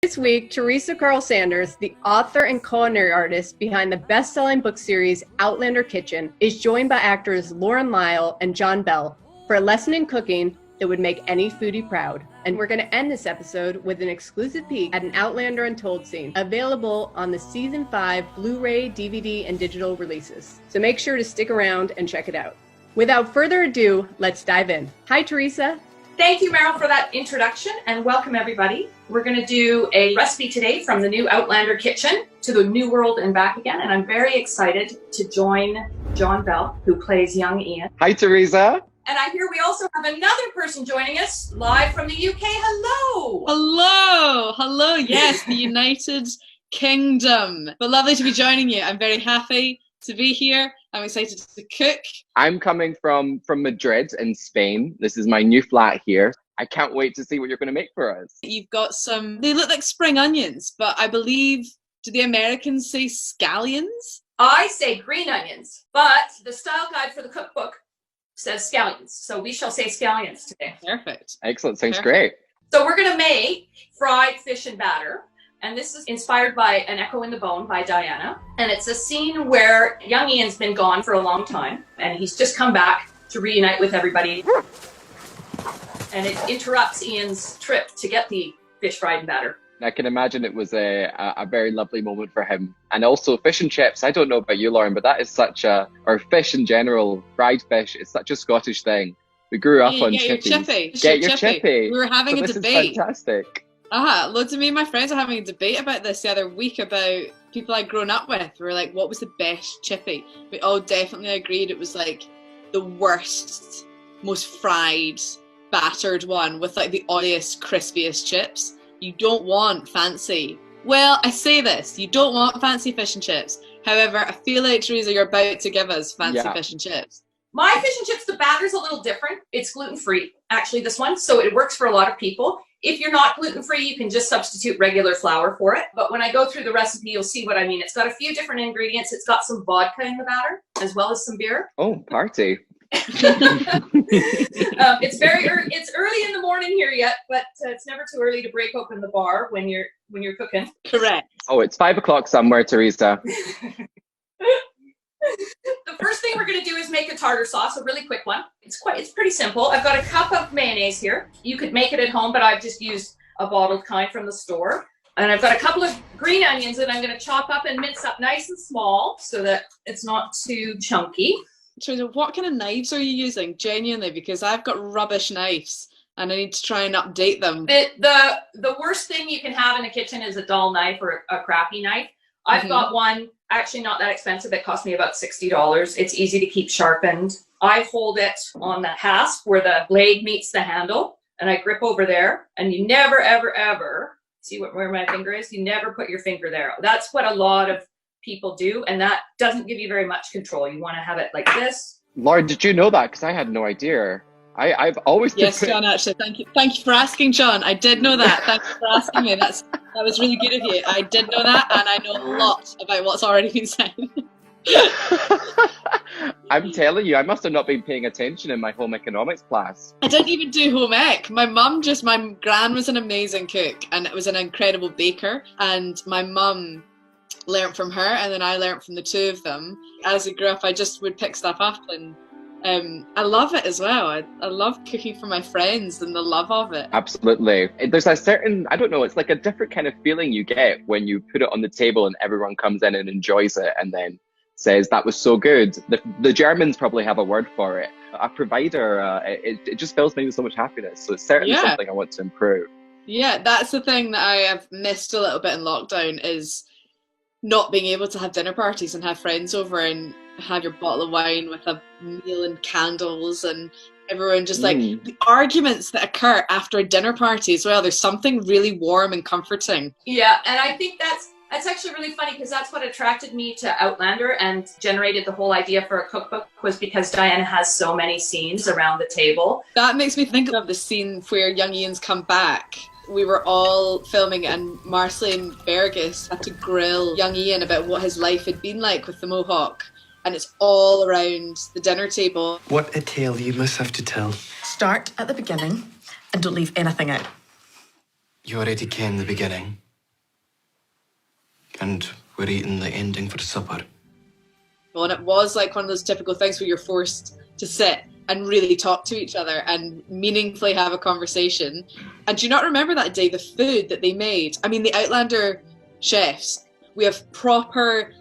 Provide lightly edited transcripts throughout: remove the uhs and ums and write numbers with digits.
This week, Theresa Carle Sanders, the author and culinary artist behind the best-selling book series Outlander Kitchen, is joined by actors Lauren Lyle and John Bell for a lesson in cooking that would make any foodie proud. And we're going to end this episode with an exclusive peek at an Outlander Untold scene, available on the Season 5 Blu-ray, DVD, and digital releases. So make sure to stick around and check it out. Without further ado, let's dive in. Hi, Theresa. Thank you, Meryl, for that introduction, and welcome everybody. We're going to do a recipe today from the new Outlander Kitchen to the New World and back again, and I'm very excited to join John Bell, who plays young Ian. Hi, Theresa. And I hear we also have another person joining us live from the UK. Hello! Hello, yes, the United Kingdom. But lovely to be joining you. I'm very happy to be here. I'm excited to cook. I'm coming from Madrid in Spain. This is my new flat here. I can't wait to see what you're going to make for us. You've got they look like spring onions, but I believe, do the Americans say scallions? I say green onions, but the style guide for the cookbook says scallions. So we shall say scallions today. Perfect. Excellent, sounds great. So we're going to make fried fish and batter. And this is inspired by An Echo in the Bone by Diana. And it's a scene where young Ian's been gone for a long time, and he's just come back to reunite with everybody. And it interrupts Ian's trip to get the fish fried and batter. I can imagine it was a very lovely moment for him. And also fish and chips. I don't know about you, Lauren, but that is or fish in general, fried fish, is such a Scottish thing. We grew up on chippies. Get your chippy. We were having a debate. Is fantastic. Loads of me and my friends are having a debate about this the other week about people I'd grown up with. We were like, what was the best chippy? We all definitely agreed it was like the worst, most fried, battered one with like the oiliest, crispiest chips. You don't want fancy. Well, I say this, you don't want fancy fish and chips. However, I feel like, Theresa, you're about to give us fancy fish and chips. My fish and chips, the batter's a little different. It's gluten-free, actually, this one. So it works for a lot of people. If you're not gluten-free, you can just substitute regular flour for it. But when I go through the recipe, you'll see what I mean. It's got a few different ingredients. It's got some vodka in the batter, as well as some beer. Oh, party. It's early in the morning here yet, but it's never too early to break open the bar when you're cooking. Correct. Oh, it's 5 o'clock somewhere, Theresa. The first thing we're going to do is make a tartar sauce, a really quick one. It's pretty simple. I've got a cup of mayonnaise here. You could make it at home, but I've just used a bottled kind from the store. And I've got a couple of green onions that I'm going to chop up and mince up nice and small so that it's not too chunky. Theresa, what kind of knives are you using, genuinely? Because I've got rubbish knives and I need to try and update them. The worst thing you can have in a kitchen is a dull knife or a crappy knife. I've got one, actually not that expensive. It cost me about $60. It's easy to keep sharpened. I hold it on the hasp where the blade meets the handle, and I grip over there. And you never, ever, ever, see where my finger is? You never put your finger there. That's what a lot of people do, and that doesn't give you very much control. You want to have it like this. Lauren, did you know that? Because I had no idea. I've always... Yes, John, actually. Thank you for asking, John. I did know that. Thanks for asking me. That was really good of you. I did know that, and I know a lot about what's already been said. I'm telling you, I must have not been paying attention in my home economics class. I didn't even do home ec. My gran was an amazing cook and was an incredible baker, and my mum learnt from her, and then I learnt from the two of them. As I grew up, I just would pick stuff up, and I love it as well. I love cooking for my friends and the love of it. Absolutely. There's a certain, I don't know, it's like a different kind of feeling you get when you put it on the table and everyone comes in and enjoys it and then says that was so good. The Germans probably have a word for it. A provider, it just fills me with so much happiness. So it's certainly something I want to improve. Yeah, that's the thing that I have missed a little bit in lockdown, is not being able to have dinner parties and have friends over and have your bottle of wine with a meal and candles, and everyone just like the arguments that occur after a dinner party as well. There's something really warm and comforting. Yeah, and I think that's actually really funny, because that's what attracted me to Outlander and generated the whole idea for a cookbook, was because Diana has so many scenes around the table. That makes me think of the scene where young Ian's come back. We were all filming and Marsali and Fergus had to grill young Ian about what his life had been like with the Mohawk. And it's all around the dinner table. What a tale you must have to tell. Start at the beginning and don't leave anything out. You already ken the beginning. And we're eating the ending for supper. Well, and it was like one of those typical things where you're forced to sit and really talk to each other and meaningfully have a conversation. And do you not remember that day, the food that they made? I mean, the Outlander chefs, we have proper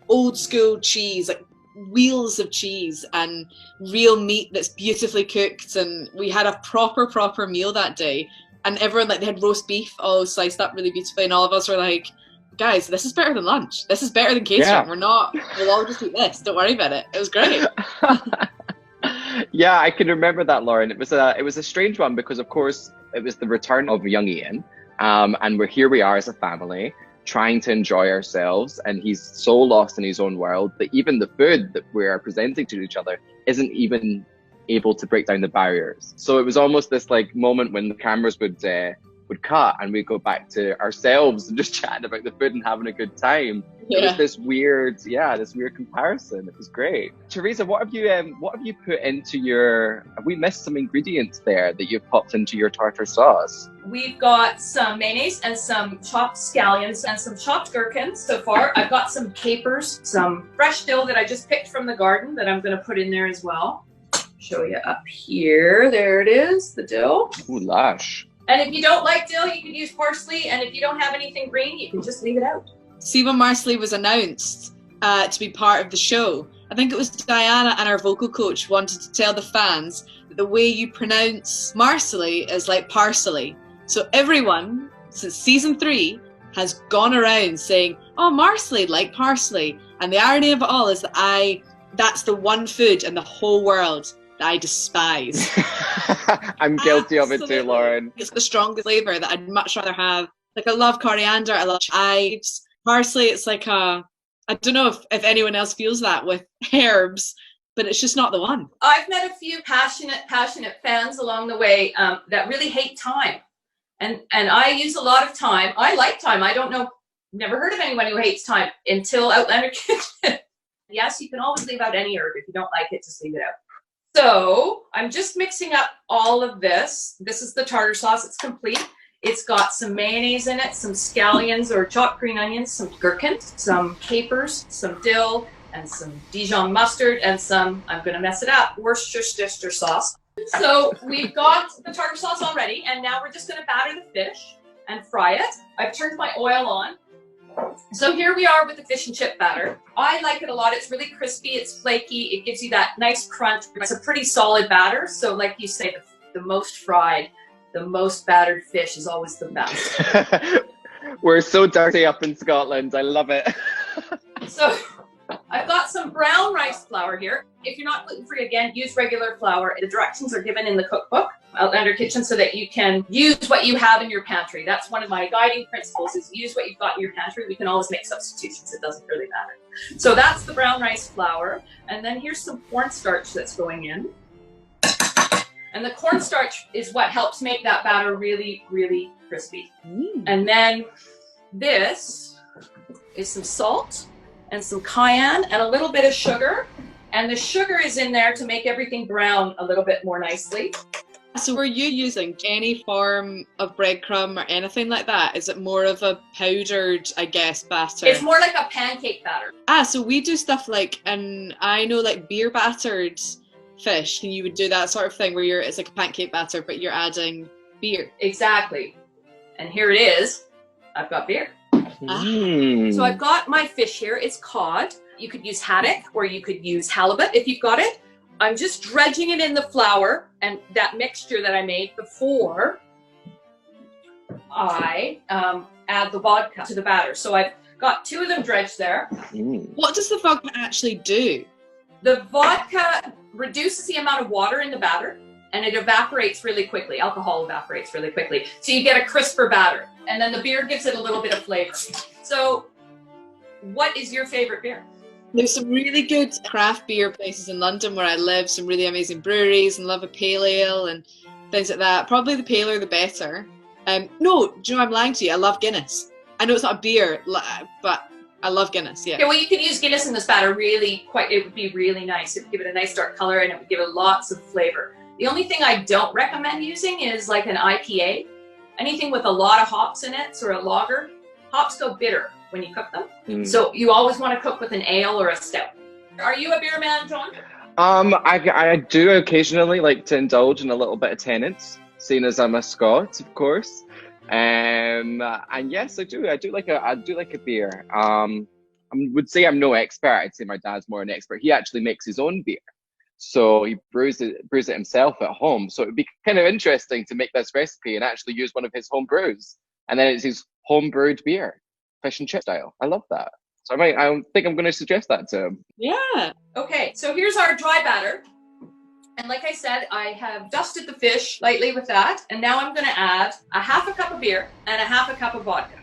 old school cheese, like wheels of cheese and real meat that's beautifully cooked. And we had a proper meal that day. And everyone, like, they had roast beef all sliced up really beautifully. And all of us were like, guys, this is better than lunch. This is better than catering. Yeah. We'll all just eat this. Don't worry about it. It was great. Yeah, I can remember that, Lauren. It was a strange one because, of course, it was the return of young Ian, and we are as a family trying to enjoy ourselves, and he's so lost in his own world that even the food that we're presenting to each other isn't even able to break down the barriers. So it was almost this like moment when the cameras would cut and we go back to ourselves and just chatting about the food and having a good time. Yeah. It was this weird comparison. It was great. Theresa, what have you put into your? Have we missed some ingredients there that you've popped into your tartar sauce? We've got some mayonnaise and some chopped scallions and some chopped gherkins so far. I've got some capers, some fresh dill that I just picked from the garden that I'm going to put in there as well. Show you up here. There it is, the dill. Ooh, lush. And if you don't like dill, you can use parsley. And if you don't have anything green, you can just leave it out. See, when Marsali was announced to be part of the show, I think it was Diana and our vocal coach wanted to tell the fans that the way you pronounce Marsali is like parsley. So everyone, since season 3, has gone around saying, oh, Marsali, like parsley. And the irony of it all is that that's the one food in the whole world that I despise. I'm guilty of it too, Lauren. It's the strongest flavour that I'd much rather have. Like, I love coriander, I love chives. Parsley, it's like I don't know if anyone else feels that with herbs, but it's just not the one. I've met a few passionate fans along the way that really hate thyme. And I use a lot of thyme. I like thyme. I don't know, never heard of anyone who hates thyme until Outlander Kitchen. Yes, you can always leave out any herb. If you don't like it, just leave it out. So I'm just mixing up all of this. This is the tartar sauce. It's complete. It's got some mayonnaise in it, some scallions or chopped green onions, some gherkins, some capers, some dill, and some Dijon mustard, and some, I'm going to mess it up, Worcestershire sauce. So we've got the tartar sauce already, and now we're just going to batter the fish and fry it. I've turned my oil on. So here we are with the fish and chip batter. I like it a lot. It's really crispy. It's flaky. It gives you that nice crunch. It's a pretty solid batter. So like you say, the most fried, the most battered fish is always the best. We're so dirty up in Scotland. I love it. So I've got some brown rice flour here. If you're not gluten-free, again, use regular flour. The directions are given in the cookbook, Outlander Kitchen, so that you can use what you have in your pantry. That's one of my guiding principles, is use what you've got in your pantry. We can always make substitutions. It doesn't really matter. So that's the brown rice flour. And then here's some cornstarch that's going in. And the cornstarch is what helps make that batter really, really crispy. And then this is some salt and some cayenne and a little bit of sugar. And the sugar is in there to make everything brown a little bit more nicely. So were you using any form of breadcrumb or anything like that? Is it more of a powdered, I guess, batter? It's more like a pancake batter. So we do stuff like, and I know like beer battered fish, and you would do that sort of thing where it's like a pancake batter, but you're adding beer. Exactly. And here it is. I've got beer. So I've got my fish here. It's cod. You could use haddock or you could use halibut if you've got it. I'm just dredging it in the flour and that mixture that I made before I add the vodka to the batter. So I've got 2 of them dredged there. What does the vodka actually do? The vodka reduces the amount of water in the batter and it evaporates really quickly. Alcohol evaporates really quickly. So you get a crisper batter. And then the beer gives it a little bit of flavor. So what is your favorite beer? There's some really good craft beer places in London where I live, some really amazing breweries, and love a pale ale and things like that. Probably the paler the better. No, do you know, I'm lying to you. I love Guinness. I know it's not a beer, but I love Guinness, yeah. Yeah, well, you could use Guinness in this batter it would be really nice. It would give it a nice dark color and it would give it lots of flavor. The only thing I don't recommend using is like an IPA. Anything with a lot of hops in it, or a lager. Hops go bitter. when you cook them. Mm. So you always want to cook with an ale or a stout. Are you a beer man, John? I do occasionally like to indulge in a little bit of Tennent's, seeing as I'm a Scot, of course. And yes, I do like a beer. I would say I'm no expert. I'd say my dad's more an expert. He actually makes his own beer, so he brews it himself at home. So it'd be kind of interesting to make this recipe and actually use one of his home brews, and then it's his home brewed beer, fish and chip style. I love that. So I think I'm going to suggest that to him. Yeah. Okay, so here's our dry batter. And like I said, I have dusted the fish lightly with that. And now I'm going to add a half a cup of beer and a half a cup of vodka.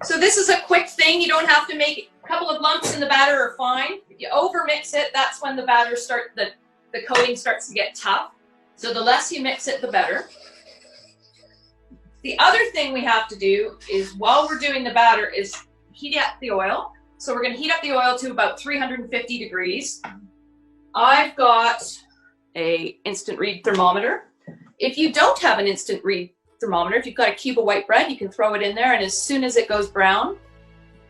So this is a quick thing. You don't have to make a couple of lumps in the batter are fine. If you over mix it, that's when the batter the coating starts to get tough. So the less you mix it, the better. The other thing we have to do is, while we're doing the batter, is heat up the oil. So we're going to heat up the oil to about 350 degrees. I've got a instant read thermometer. If you don't have an instant read thermometer, if you've got a cube of white bread, you can throw it in there, and as soon as it goes brown,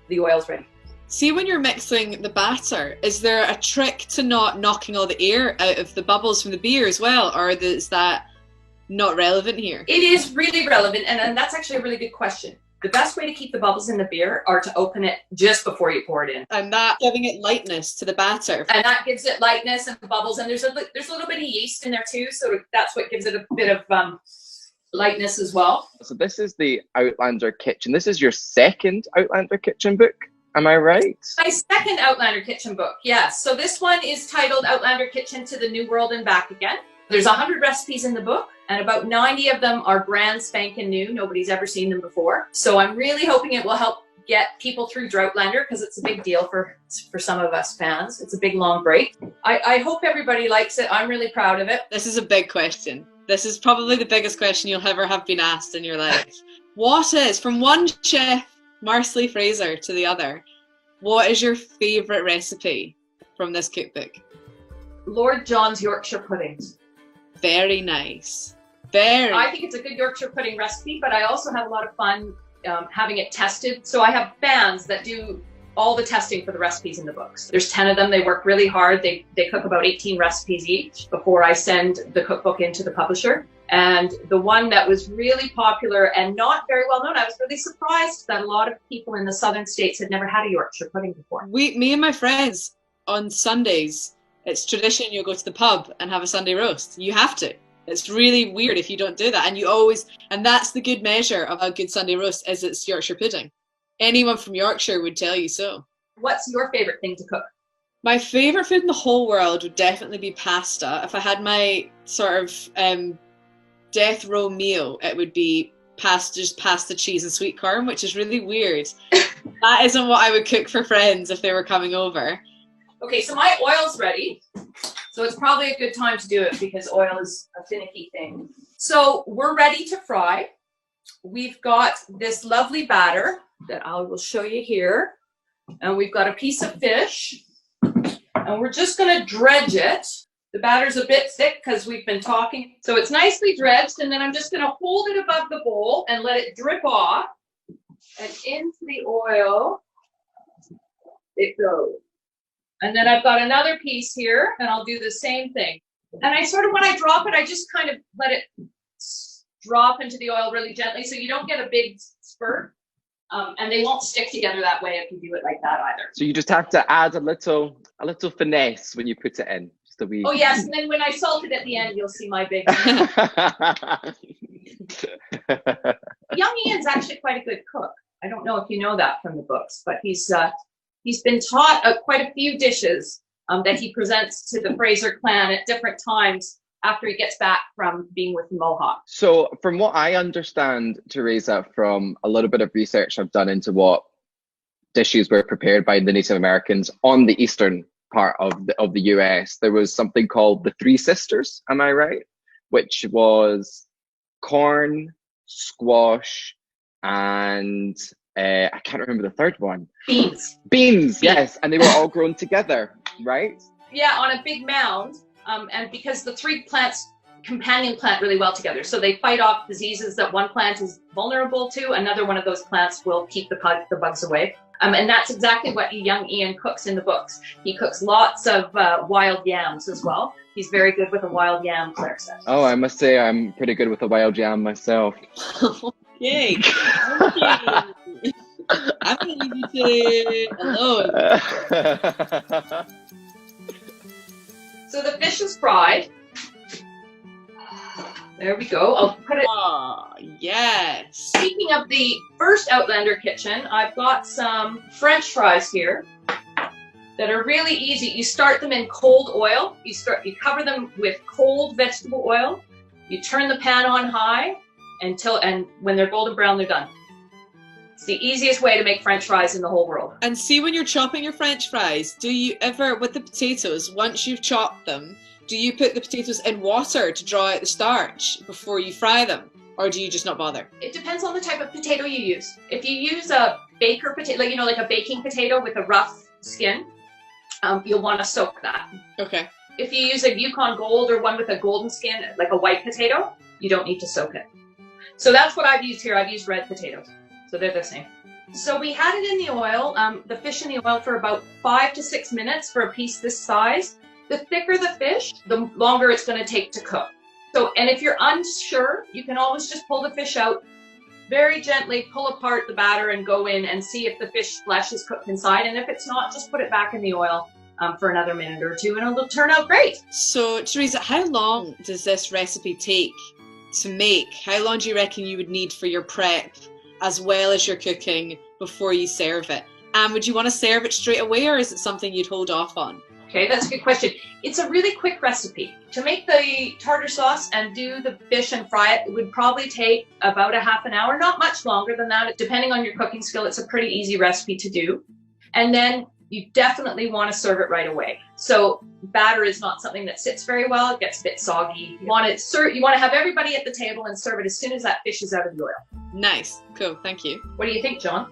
the oil's ready. See, when you're mixing the batter, is there a trick to not knocking all the air out of the bubbles from the beer as well, or is that not relevant here? It is really relevant, and that's actually a really good question. The best way to keep the bubbles in the beer are to open it just before you pour it in. And that giving it lightness to the batter. And that gives it lightness and bubbles, and there's a little bit of yeast in there too, so that's what gives it a bit of lightness as well. So this is the Outlander kitchen. This is your second Outlander kitchen book, am I right? My second Outlander kitchen book, yes. So this one is titled Outlander Kitchen to the New World and Back Again. There's 100 recipes in the book, and about 90 of them are brand spanking new. Nobody's ever seen them before. So I'm really hoping it will help get people through Droughtlander, because it's a big deal for some of us fans. It's a big, long break. I hope everybody likes it. I'm really proud of it. This is a big question. This is probably the biggest question you'll ever have been asked in your life. What is, from one chef, Marsali Fraser, to the other, what is your favourite recipe from this cookbook? Lord John's Yorkshire puddings. Very nice. Very. I think it's a good Yorkshire pudding recipe, but I also have a lot of fun having it tested. So I have fans that do all the testing for the recipes in the books. There's 10 of them. They work really hard. They cook about 18 recipes each before I send the cookbook into the publisher. And the one that was really popular and not very well known, I was really surprised that a lot of people in the southern states had never had a Yorkshire pudding before. Me and my friends on Sundays, it's tradition you'll go to the pub and have a Sunday roast. You have to. It's really weird if you don't do that. And that's the good measure of a good Sunday roast, is it's Yorkshire pudding. Anyone from Yorkshire would tell you so. What's your favorite thing to cook? My favorite food in the whole world would definitely be pasta. If I had my sort of death row meal, it would be pasta, cheese and sweet corn, which is really weird. That isn't what I would cook for friends if they were coming over. Okay, so my oil's ready. So it's probably a good time to do it because oil is a finicky thing. So we're ready to fry. We've got this lovely batter that I will show you here. And we've got a piece of fish. And we're just going to dredge it. The batter's a bit thick because we've been talking. So it's nicely dredged. And then I'm just going to hold it above the bowl and let it drip off. And into the oil it goes. And then I've got another piece here, and I'll do the same thing. And I sort of, when I drop it, I just kind of let it drop into the oil really gently, so you don't get a big spurt. And they won't stick together that way if you do it like that either. So you just have to add a little finesse when you put it in. Just a wee. Oh yes, and then when I salt it at the end, you'll see my big. Young Ian's actually quite a good cook. I don't know if you know that from the books, but he's been taught quite a few dishes that he presents to the Fraser clan at different times after he gets back from being with the Mohawk. So from what I understand, Theresa, from a little bit of research I've done into what dishes were prepared by the Native Americans on the eastern part of the US, there was something called the Three Sisters, am I right? Which was corn, squash, and I can't remember the third one. Beans, yes. And they were all grown together, right? Yeah, on a big mound. And because the three plants companion plant really well together. So they fight off diseases that one plant is vulnerable to. Another one of those plants will keep the bugs away. And that's exactly what young Ian cooks in the books. He cooks lots of wild yams as well. He's very good with a wild yam, Claire says. Oh, I must say I'm pretty good with a wild yam myself. Yay! I'm going to leave you to alone. So the fish is fried. There we go. I'll put it. Oh, yes. Speaking of the first Outlander kitchen, I've got some French fries here that are really easy. You start them in cold oil. You cover them with cold vegetable oil. You turn the pan on high and when they're golden brown, they're done. It's the easiest way to make French fries in the whole world. And see, when you're chopping your French fries, do you ever, with the potatoes, once you've chopped them, do you put the potatoes in water to draw out the starch before you fry them? Or do you just not bother? It depends on the type of potato you use. If you use a baker potato, like a baking potato with a rough skin, you'll want to soak that. Okay. If you use a Yukon Gold or one with a golden skin, like a white potato, you don't need to soak it. So that's what I've used here. I've used red potatoes. So they're the same. So we had it in the oil, the fish in the oil for about 5 to 6 minutes for a piece this size. The thicker the fish, the longer it's going to take to cook. So, and if you're unsure, you can always just pull the fish out, very gently pull apart the batter and go in and see if the fish flesh is cooked inside. And if it's not, just put it back in the oil for another minute or two and it'll turn out great. So, Theresa, how long does this recipe take to make? How long do you reckon you would need for your prep as well as your cooking before you serve it? And would you want to serve it straight away, or is it something you'd hold off on? Okay, that's a good question. It's a really quick recipe. To make the tartar sauce and do the fish and fry it, it would probably take about a half an hour, not much longer than that. Depending on your cooking skill, it's a pretty easy recipe to do. And then you definitely want to serve it right away. So batter is not something that sits very well. It gets a bit soggy. You want to have everybody at the table and serve it as soon as that fish is out of the oil. Nice. Cool. Thank you. What do you think, John?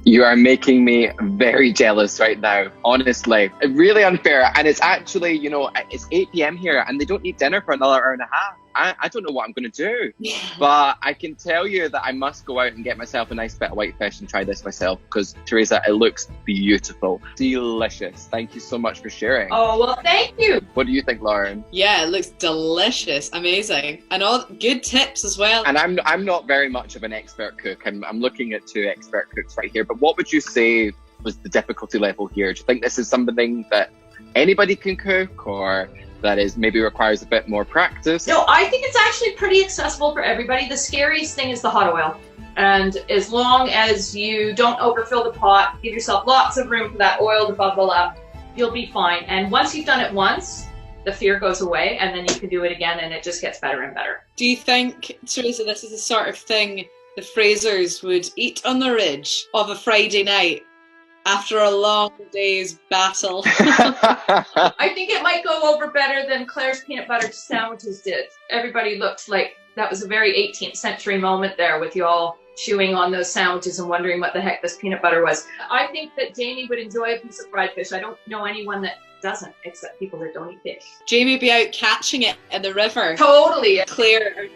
You are making me very jealous right now, honestly. Really unfair. And it's actually, it's 8 p.m. here and they don't eat dinner for another hour and a half. I don't know what I'm going to do. Yeah. But I can tell you that I must go out and get myself a nice bit of white fish and try this myself because, Theresa, it looks beautiful. Delicious. Thank you so much for sharing. Oh, well, thank you. What do you think, Lauren? Yeah, it looks delicious. Amazing. And all good tips as well. And I'm not very much of an expert cook. I'm looking at 2 expert cooks right here. But what would you say was the difficulty level here? Do you think this is something that anybody can cook, or that is maybe requires a bit more practice? No, I think it's actually pretty accessible for everybody. The scariest thing is the hot oil. And as long as you don't overfill the pot, give yourself lots of room for that oil to bubble up, you'll be fine. And once you've done it once, the fear goes away and then you can do it again and it just gets better and better. Do you think, Theresa, this is the sort of thing the Frasers would eat on the ridge of a Friday night after a long day's battle? I think it might go over better than Claire's peanut butter sandwiches did. Everybody looked like that was a very 18th century moment there with you all chewing on those sandwiches and wondering what the heck this peanut butter was. I think that Jamie would enjoy a piece of fried fish. I don't know anyone that doesn't, except people that don't eat fish. Jamie would be out catching it in the river. Totally. Claire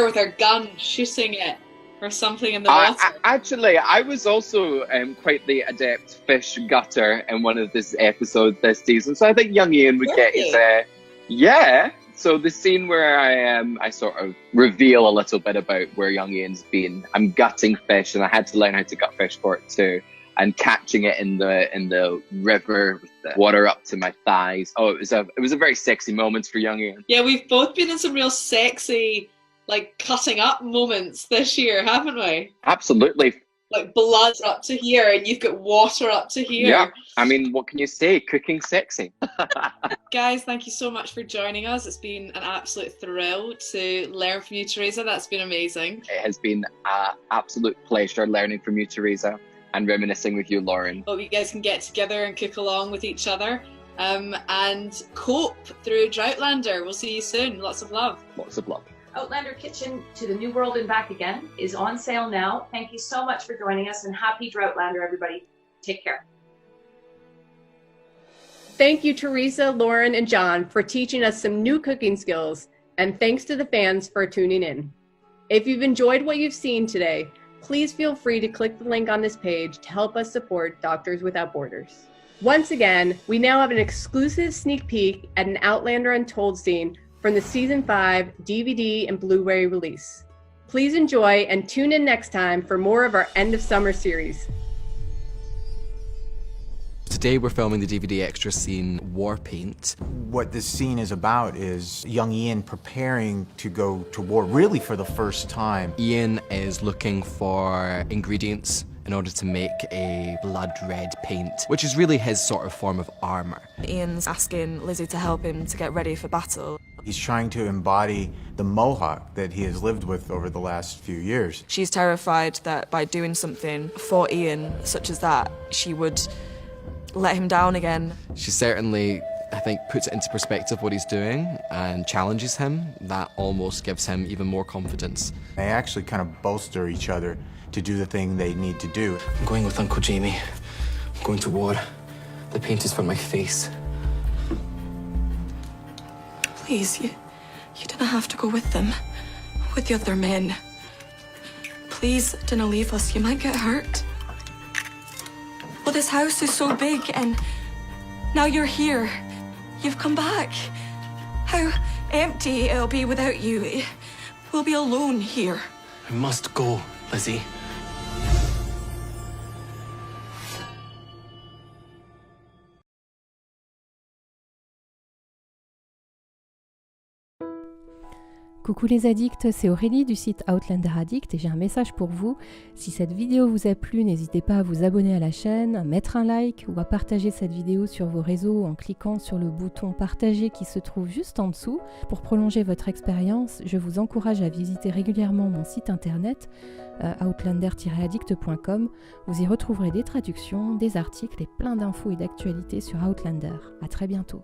with her gun shooting it or something in the water. Actually, I was also quite the adept fish gutter in one of this episodes this season, so I think young Ian would get his yeah. So the scene where I sort of reveal a little bit about where young Ian's been. I'm gutting fish, and I had to learn how to gut fish for it too, and catching it in the river with the water up to my thighs. Oh, it was a very sexy moment for young Ian. Yeah, we've both been in some real sexy, like, cutting up moments this year, haven't we? Absolutely. Like, blood up to here and you've got water up to here. Yeah, I mean, what can you say? Cooking sexy. Guys, thank you so much for joining us. It's been an absolute thrill to learn from you, Theresa. That's been amazing. It has been an absolute pleasure learning from you, Theresa, and reminiscing with you, Lauren. Hope you guys can get together and cook along with each other and cope through Outlander. We'll see you soon. Lots of love. Lots of love. Outlander Kitchen to the New World and Back Again is on sale now. Thank you so much for joining us, and happy Droughtlander, everybody. Take care. Thank you, Theresa, Lauren, and John, for teaching us some new cooking skills, and thanks to the fans for tuning in. If you've enjoyed what you've seen today, please feel free to click the link on this page to help us support Doctors Without Borders. Once again, we now have an exclusive sneak peek at an Outlander Untold scene from the Season 5 DVD and Blu-ray release. Please enjoy and tune in next time for more of our end of summer series. Today we're filming the DVD extra scene, War Paint. What this scene is about is young Ian preparing to go to war, really for the first time. Ian is looking for ingredients in order to make a blood red paint, which is really his sort of form of armour. Ian's asking Lizzie to help him to get ready for battle. He's trying to embody the mohawk that he has lived with over the last few years. She's terrified that by doing something for Ian, such as that, she would let him down again. She certainly, I think, puts it into perspective what he's doing and challenges him. That almost gives him even more confidence. They actually kind of bolster each other to do the thing they need to do. I'm going with Uncle Jamie. I'm going to war. The paint is for my face. Please, you didn't have to go with them, with the other men. Please, don't leave us, you might get hurt. Well, this house is so big, and now you're here. You've come back. How empty it'll be without you. We'll be alone here. I must go, Lizzie. Coucou les addicts, c'est Aurélie du site Outlander Addict et j'ai un message pour vous. Si cette vidéo vous a plu, n'hésitez pas à vous abonner à la chaîne, à mettre un like ou à partager cette vidéo sur vos réseaux en cliquant sur le bouton partager qui se trouve juste en dessous. Pour prolonger votre expérience, je vous encourage à visiter régulièrement mon site internet outlander-addict.com. Vous y retrouverez des traductions, des articles et plein d'infos et d'actualités sur Outlander. À très bientôt.